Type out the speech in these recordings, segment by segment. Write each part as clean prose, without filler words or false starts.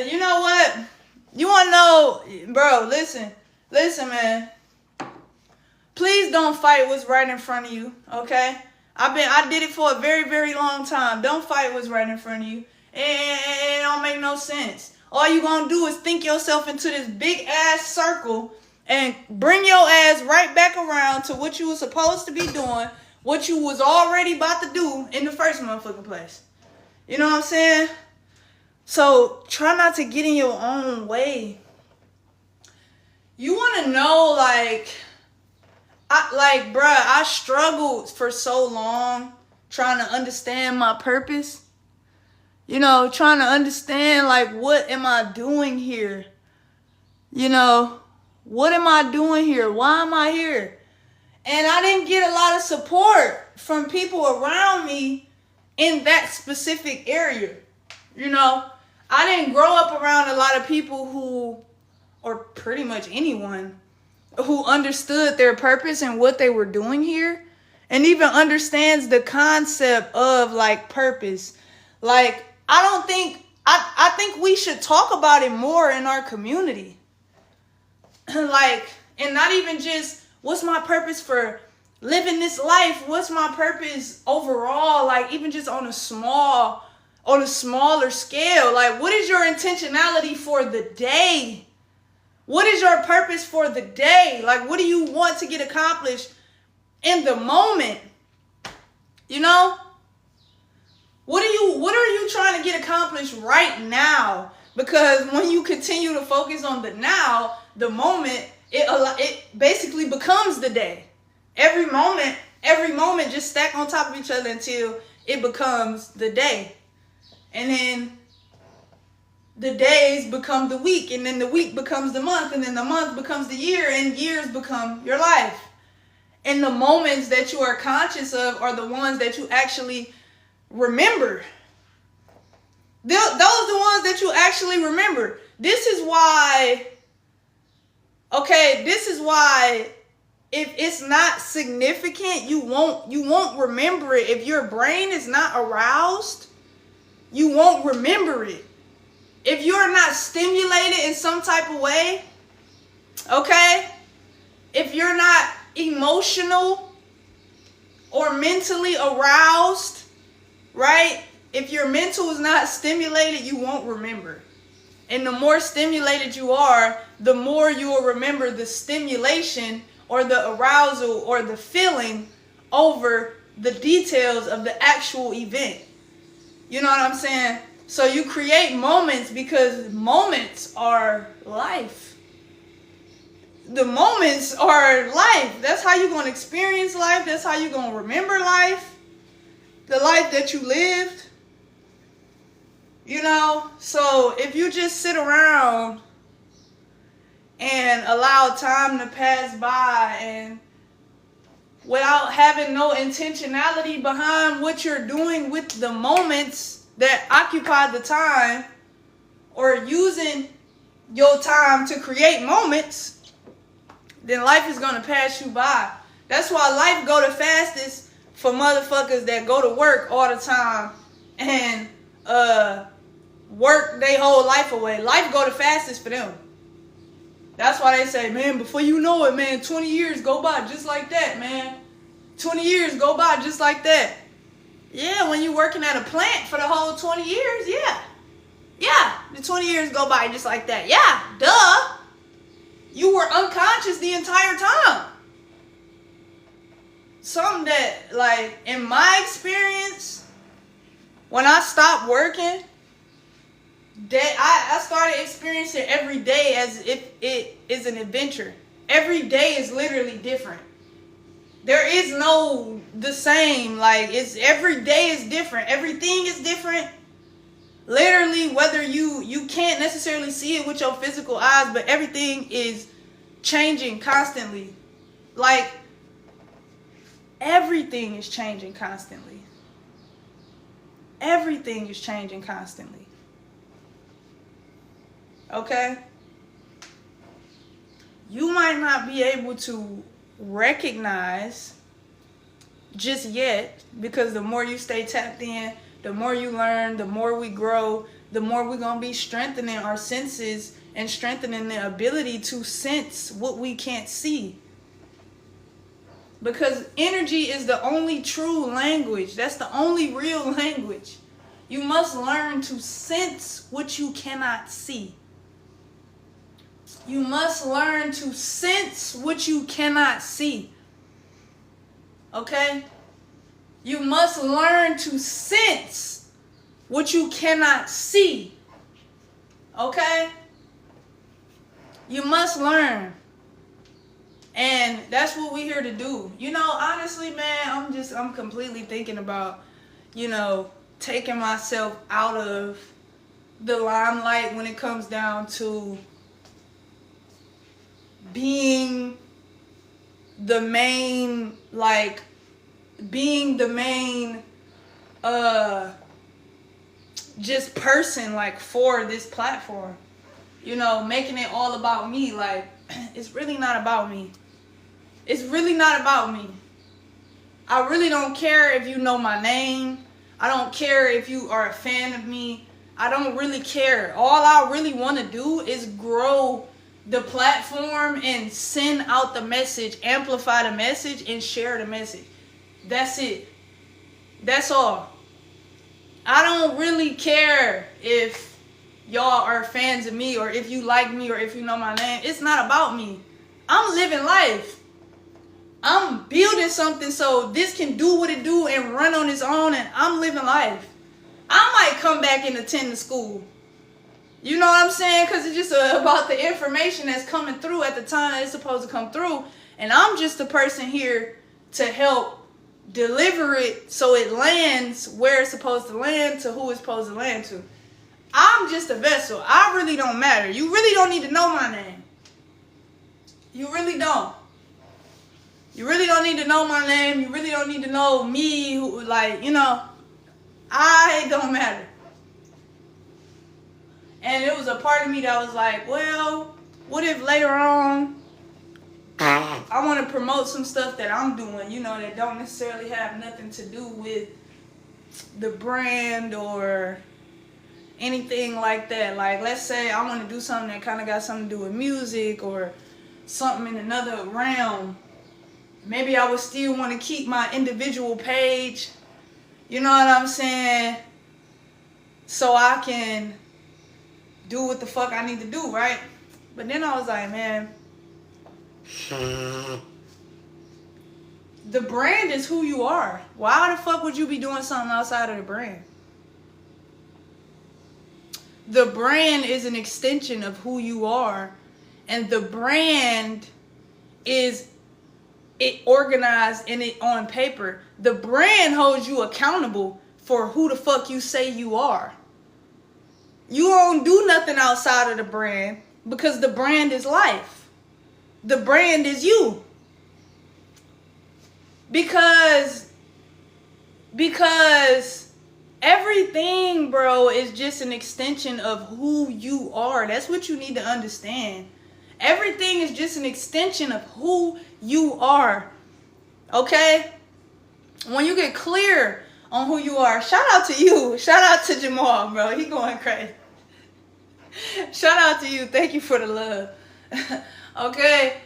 You know what? You want to know, bro, listen, man. Please don't fight what's right in front of you, okay? I did it for a very, very long time. Don't fight what's right in front of you. It don't make no sense. All you gonna do is think yourself into this big ass circle and bring your ass right back around to what you was supposed to be doing, what you was already about to do in the first motherfucking place. You know what I'm saying? So try not to get in your own way. You want to know, I struggled for so long trying to understand my purpose. You know, trying to understand, what am I doing here? You know, what am I doing here? Why am I here? And I didn't get a lot of support from people around me in that specific area. You know, I didn't grow up around a lot of people who, or pretty much anyone, who understood their purpose and what they were doing here, and even understands the concept of purpose. I think we should talk about it more in our community. And not even just what's my purpose for living this life, what's my purpose overall, even just on a smaller scale. What is your intentionality for the day? What is your purpose for the day? What do you want to get accomplished in the moment? You know? What are you trying to get accomplished right now? Because when you continue to focus on the now, the moment, it basically becomes the day. Every moment just stack on top of each other until it becomes the day. And then the days become the week, and then the week becomes the month, and then the month becomes the year, and years become your life. And the moments that you are conscious of are the ones that you actually remember. Those are the ones that you actually remember. This is why if it's not significant, you won't remember it. If your brain is not aroused, you won't remember it. If you're not stimulated in some type of way, okay? If you're not emotional or mentally aroused, right? If your mental is not stimulated, you won't remember. And the more stimulated you are, the more you will remember the stimulation or the arousal or the feeling over the details of the actual event. You know what I'm saying? So you create moments because moments are life. The moments are life. That's how you're going to experience life. That's how you're going to remember life. The life that you lived. You know, so if you just sit around and allow time to pass by and without having no intentionality behind what you're doing with the moments that occupy the time, or using your time to create moments, then life is going to pass you by. That's why life go the fastest for motherfuckers that go to work all the time and work their whole life away. Life go the fastest for them. That's why they say, man, before you know it, man, 20 years go by just like that, man. 20 years go by just like that. Yeah, when you're working at a plant for the whole 20 years, yeah. Yeah, the 20 years go by just like that. Yeah, duh. You were unconscious the entire time. Something that, in my experience, when I stopped working, I started experiencing every day as if it is an adventure. Every day is literally different. There is no the same. Every day is different. Everything is different. Literally, whether you can't necessarily see it with your physical eyes, but everything is changing constantly. Everything is changing constantly. Everything is changing constantly. Okay? You might not be able to recognize just yet, because the more you stay tapped in, the more you learn, the more we grow, the more we're going to be strengthening our senses and strengthening the ability to sense what we can't see. Because energy is the only true language. That's the only real language. You must learn to sense what you cannot see. You must learn to sense what you cannot see. Okay? You must learn to sense what you cannot see. Okay? You must learn. And that's what we're here to do. You know, honestly, man, I'm completely thinking about, taking myself out of the limelight when it comes down to being the main, just person, for this platform. Making it all about me. It's really not about me. It's really not about me. I really don't care if you know my name. I don't care if you are a fan of me. I don't really care. All I really want to do is grow the platform and send out the message, amplify the message, and share the message. That's it. That's all. I don't really care if y'all are fans of me or if you like me or if you know my name. It's not about me. I'm living life. I'm building something so this can do what it do and run on its own, and I'm living life. I might come back and attend the school. You know what I'm saying? Because it's just about the information that's coming through at the time that it's supposed to come through. And I'm just the person here to help deliver it so it lands where it's supposed to land to who it's supposed to land to. I'm just a vessel. I really don't matter. You really don't need to know my name. You really don't. You really don't need to know my name. You really don't need to know me. I don't matter. And it was a part of me that was like, well, what if later on I want to promote some stuff that I'm doing, that don't necessarily have nothing to do with the brand or anything like that. Let's say I want to do something that kind of got something to do with music or something in another realm. Maybe I would still want to keep my individual page, you know what I'm saying? So I can do what the fuck I need to do, right? But then I was like, man, the brand is who you are. Why the fuck would you be doing something outside of the brand? The brand is an extension of who you are, and the brand is it organized and it on paper. The brand holds you accountable for who the fuck you say you are. You don't do nothing outside of the brand because the brand is life. The brand is you. Because everything, bro, is just an extension of who you are. That's what you need to understand. Everything is just an extension of who you are. Okay? When you get clear on who you are, shout out to you. Shout out to Jamal, bro. He going crazy. Shout out to you. Thank you for the love. Okay?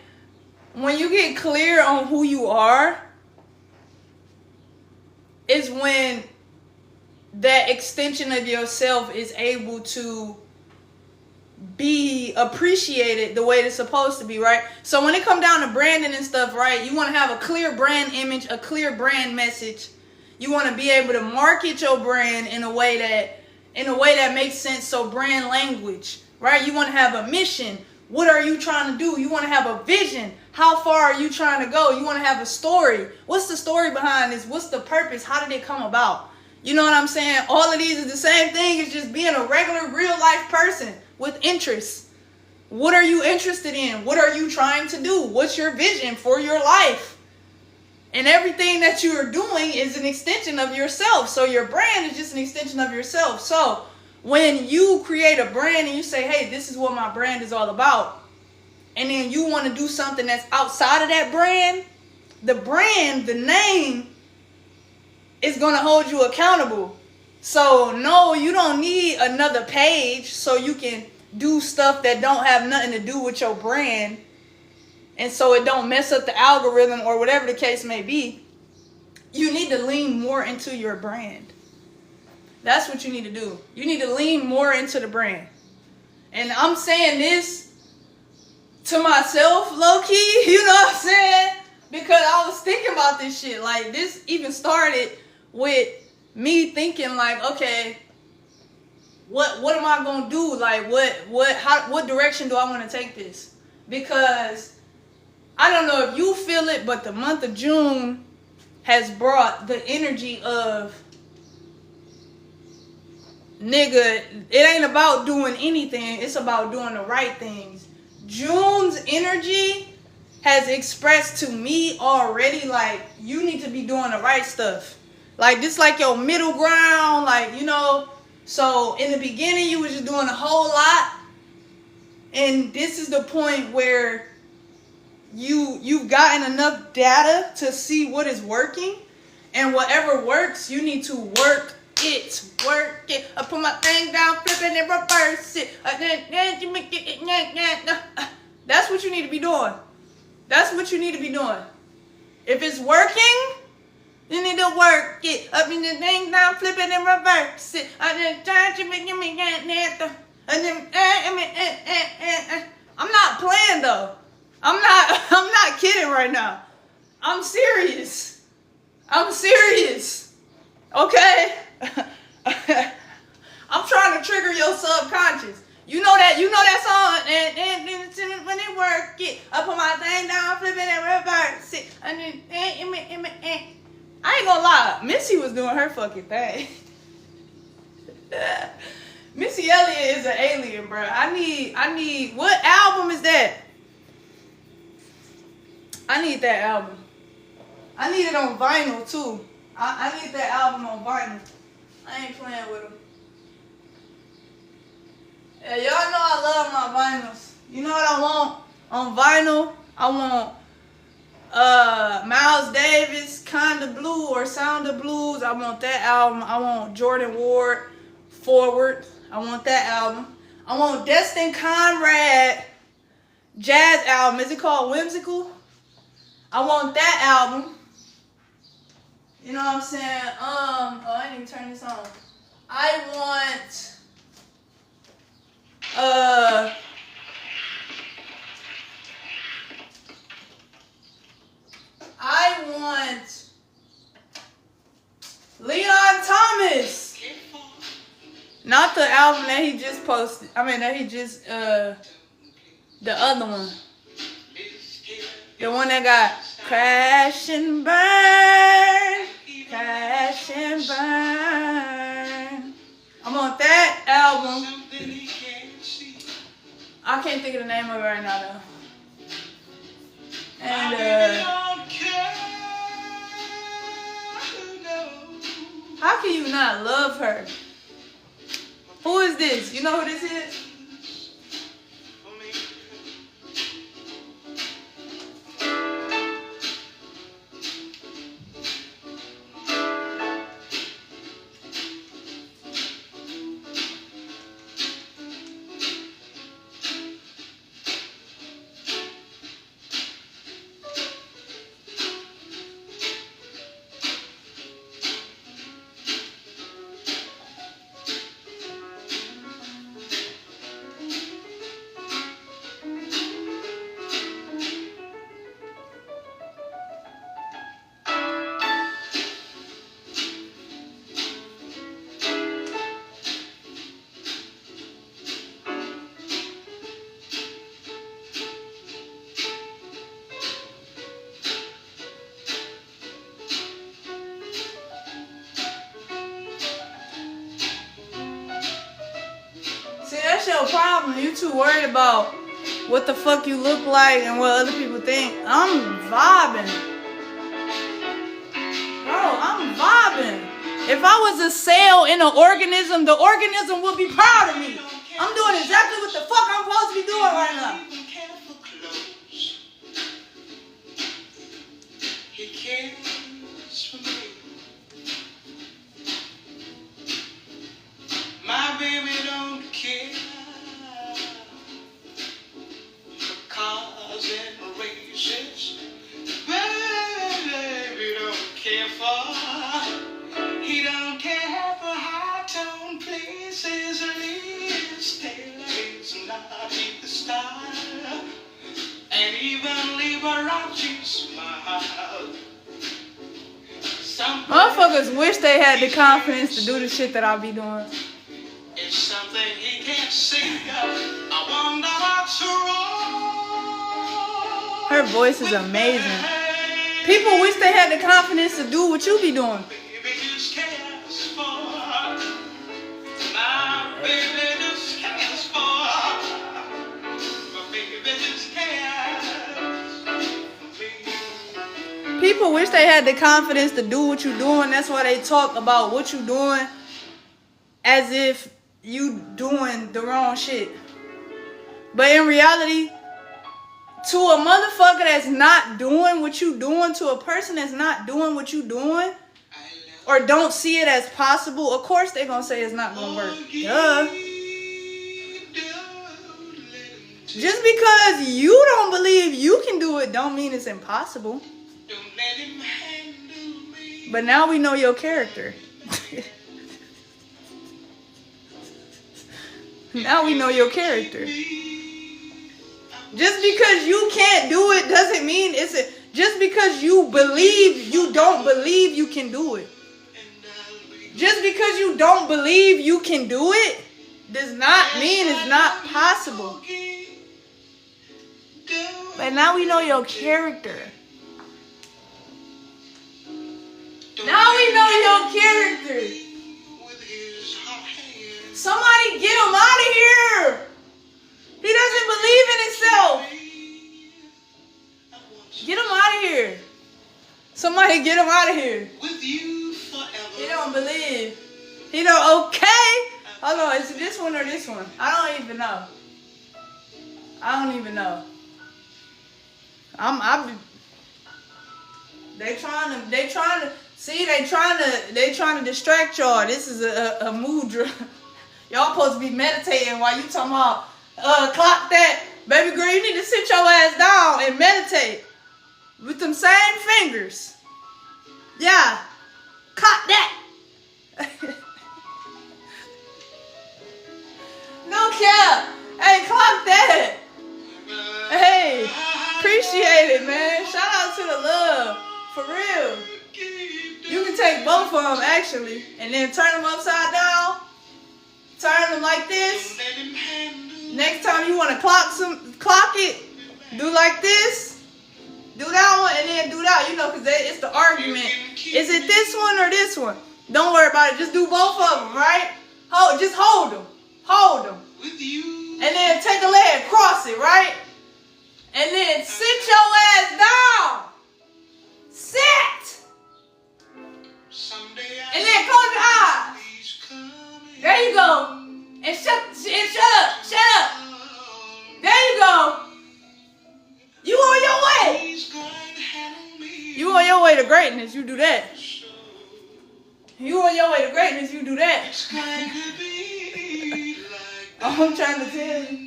When you get clear on who you are, is when that extension of yourself is able to be appreciated the way it's supposed to be, right? So when it come down to branding and stuff, right, you want to have a clear brand image, a clear brand message. You want to be able to market your brand in a way that makes sense. So brand language, right? You want to have a mission. What are you trying to do? You want to have a vision. How far are you trying to go? You want to have a story. What's the story behind this? What's the purpose? How did it come about? You know what I'm saying? All of these is the same thing. It's just being a regular, real life person with interests. What are you interested in? What are you trying to do? What's your vision for your life? And everything that you are doing is an extension of yourself. So your brand is just an extension of yourself. So when you create a brand and you say, hey, this is what my brand is all about, and then you want to do something that's outside of that brand, the name, is going to hold you accountable. So no, you don't need another page so you can do stuff that don't have nothing to do with your brand, and so it don't mess up the algorithm or whatever the case may be. You need to lean more into your brand. That's what you need to do. You need to lean more into the brand. And I'm saying this to myself, low-key, you know what I'm saying? Because I was thinking about this shit. Like, this even started with me thinking, like, okay, what am I gonna do? Like, what direction do I want to take this? Because I don't know if you feel it, but the month of June has brought the energy of, nigga, it ain't about doing anything. It's about doing the right things. June's energy has expressed to me already, like, you need to be doing the right stuff. Like, this like your middle ground, like, you know. So, in the beginning, you was just doing a whole lot. And this is the point where you've gotten enough data to see what is working. And whatever works, you need to work it. Work it. I put my thing down, flip it, and reverse it. That's what you need to be doing. That's what you need to be doing. If it's working, you need to work it. Up in the thing down, flip it, and reverse it. I'm not playing though. I'm not kidding right now. I'm serious. I'm serious. Okay? I'm trying to trigger your subconscious. You know that song, and when it work it, I put my thing down, flip it and reverse it. I ain't gonna lie, Missy was doing her fucking thing. Missy Elliott is an alien, bro. I need, what album is that? I need that album. I need it on vinyl too. I need that album on vinyl. I ain't playing with them. Yeah, y'all know I love my vinyls. You know what I want on vinyl? I want Miles Davis, Kinda Blue or Sound of Blues. I want that album. I want Jordan Ward, Forward. I want that album. I want Destin Conrad jazz album. Is it called Whimsical? I want that album. You know what I'm saying? Oh, I didn't even turn this on. I want Leon Thomas. Not the album that he just posted. I mean, that he just, the other one. The one that got Crash and Burn. Crash and Burn. I want that album. I can't think of the name of it right now, though. And, how can you not love her? Who is this? You know who this is? That's your problem. You too worried about what the fuck you look like and what other people think. I'm vibing. Bro, I'm vibing. If I was a cell in an organism, the organism would be proud of me. I'm doing exactly what the fuck I'm supposed to be doing right now. baby don't care for cars and races. Baby don't care for. He don't care for high-tone places. Liz Taylor is not his style, and even Liberace smile. Motherfuckers wish they had the confidence to do the shit that I be doing. It's something he can't see. I wonder what's wrong. Her voice is amazing. People wish they had the confidence to do what you be doing. Baby just cares for. My baby just cares for. My baby just cares for me. People wish they had the confidence to do what you doing. That's why they talk about what you doing as if you doing the wrong shit. But in reality, to a motherfucker that's not doing what you doing, to a person that's not doing what you doing, or don't see it as possible, of course they gonna say it's not gonna work. Duh. Just because you don't believe you can do it don't mean it's impossible. Don't let him handle me. But now we know your character. Now we know your character. Just because you can't do it doesn't mean it's a... Just because you believe you don't believe you can do it. Just because you don't believe you can do it does not mean it's not possible. But now we know your character. Now we know your character. Somebody get him out of here. He doesn't believe in himself. Get him out of here. Somebody get him out of here. With you forever. He don't believe. He don't, okay. Hold on, is it this one or this one? I don't even know. I don't even know. They trying to distract y'all. This is a mudra. Y'all supposed to be meditating while you talking about clock that. Baby girl, you need to sit your ass down and meditate. With them same fingers. Yeah. Clock that. No cap. Hey, clock that. Hey, appreciate it, man. Shout out to the love. For real. You can take both of them, actually, and then turn them upside down. Turn them like this. Next time you want to clock it, do like this. Do that one and then do that, because it's the argument. Is it this one or this one? Don't worry about it. Just do both of them, right? Just hold them. Hold them. And then take a leg, cross it, right? And then sit your ass down. Sit. And then close your eyes. There you go. And shut up. There you go. You on your way. You on your way to greatness. You do that. You on your way to greatness. You do that. I'm trying to tell you.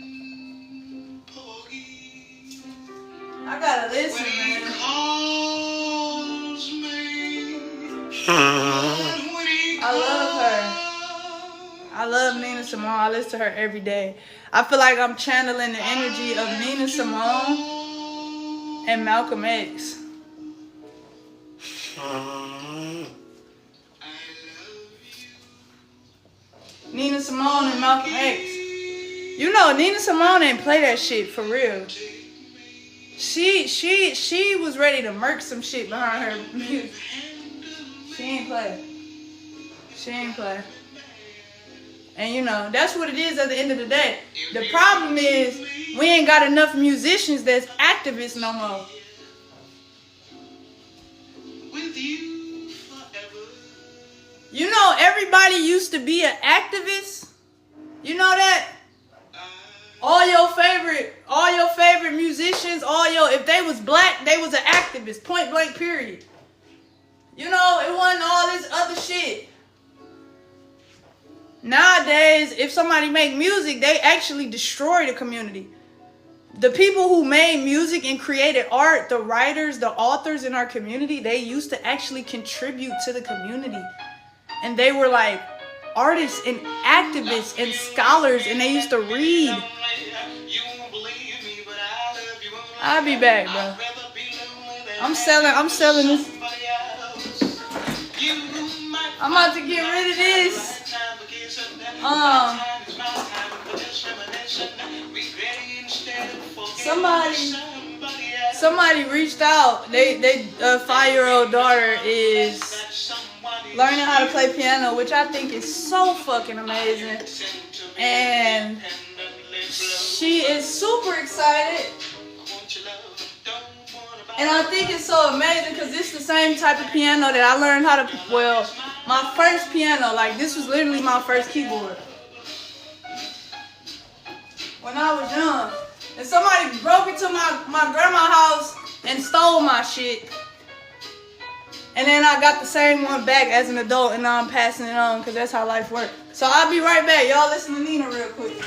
I gotta listen, man. I love her. I love Nina Simone. I listen to her every day. I feel like I'm channeling the energy of Nina Simone and Malcolm X. Nina Simone and Malcolm X. Nina Simone ain't play that shit for real. She was ready to murk some shit behind her music. She ain't play. And that's what it is at the end of the day. The problem is we ain't got enough musicians that's activists no more. With you forever. Everybody used to be an activist. You know that? All your favorite musicians, if they was black, they was an activist. Point blank, period. It wasn't all this other shit. Nowadays, if somebody make music, they actually destroy the community. The people who made music and created art, the writers, the authors in our community, they used to actually contribute to the community. And they were like artists and activists and scholars, and they used to read. I'll be back, bro. I'm selling this. I'm about to get rid of this. Somebody reached out. They 5-year-old daughter is learning how to play piano, which I think is so fucking amazing. And she is super excited. And I think it's so amazing because it's the same type of piano that I learned how to, well, my first piano, like this was literally my first keyboard. When I was young. And somebody broke into my grandma's house and stole my shit. And then I got the same one back as an adult, and now I'm passing it on because that's how life works. So I'll be right back. Y'all listen to Nina real quick.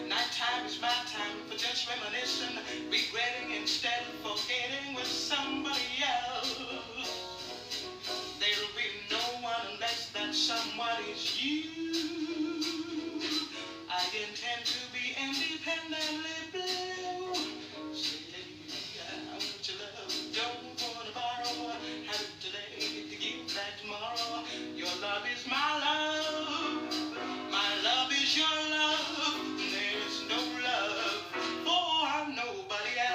Nighttime is my time for just reminiscing, regretting instead of forgetting with somebody else. There'll be no one unless that someone is you. I intend to be independently blue. Say, lady, I want your love, don't want to borrow. Have it today to give back tomorrow. Your love is my love, my love is your love. There's no love for nobody else.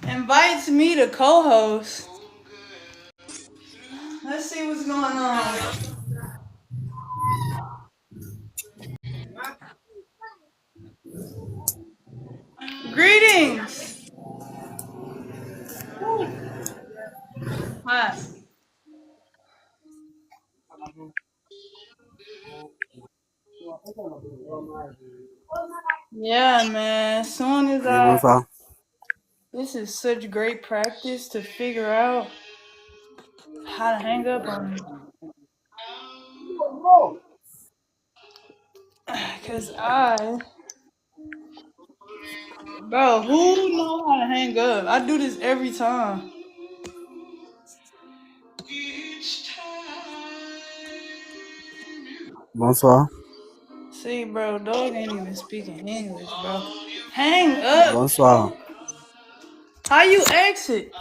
Invites me to co-host. Let's see what's going on. Greetings. Hi. Yeah, man. As soon as Oui, bonsoir. this is such great practice to figure out how to hang up on me. Cause bro, who know how to hang up? I do this every time. Each time Bonsoir. See, bro, dog ain't even speaking English, bro. Hang up. Bonsoir. How you exit?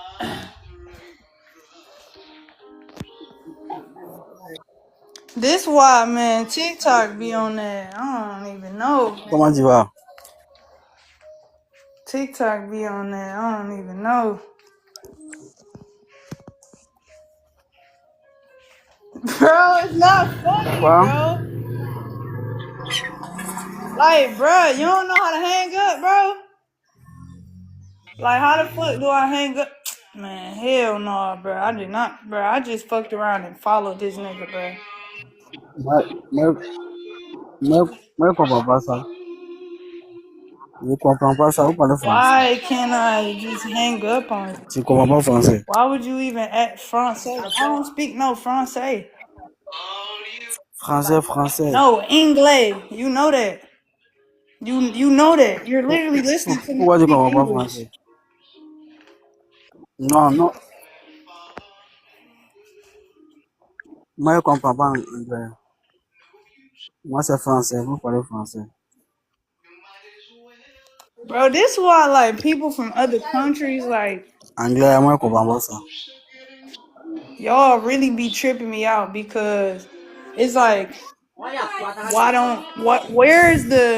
This why, man, TikTok be on that. I don't even know. Comment tu vas? TikTok be on that. I don't even know. Bro, it's not funny, Quoi? bro. Like, bro, you don't know how to hang up, bro? Like, how the fuck do I hang up? Man, hell no, bro. I did not, bro. I just fucked around and followed this nigga, bro. Moi, moi, moi, je comprends pas ça. Je comprends pas ça. Vous parlez français. Why can't I just hang up on you? Tu comprends pas français. Why would you even act Francais? I don't speak no Francais. Français, français. No, English. You know that. You know that. You're literally listening to me Pourquoi tu speak comprends pas English. français? Non, non. Moi, je comprends pas anglais. Moi, c'est français. Vous parlez français. Bro, this why like people from other countries like Anglais, moi, je comprends pas ça. y'all really be tripping me out because it's like where is the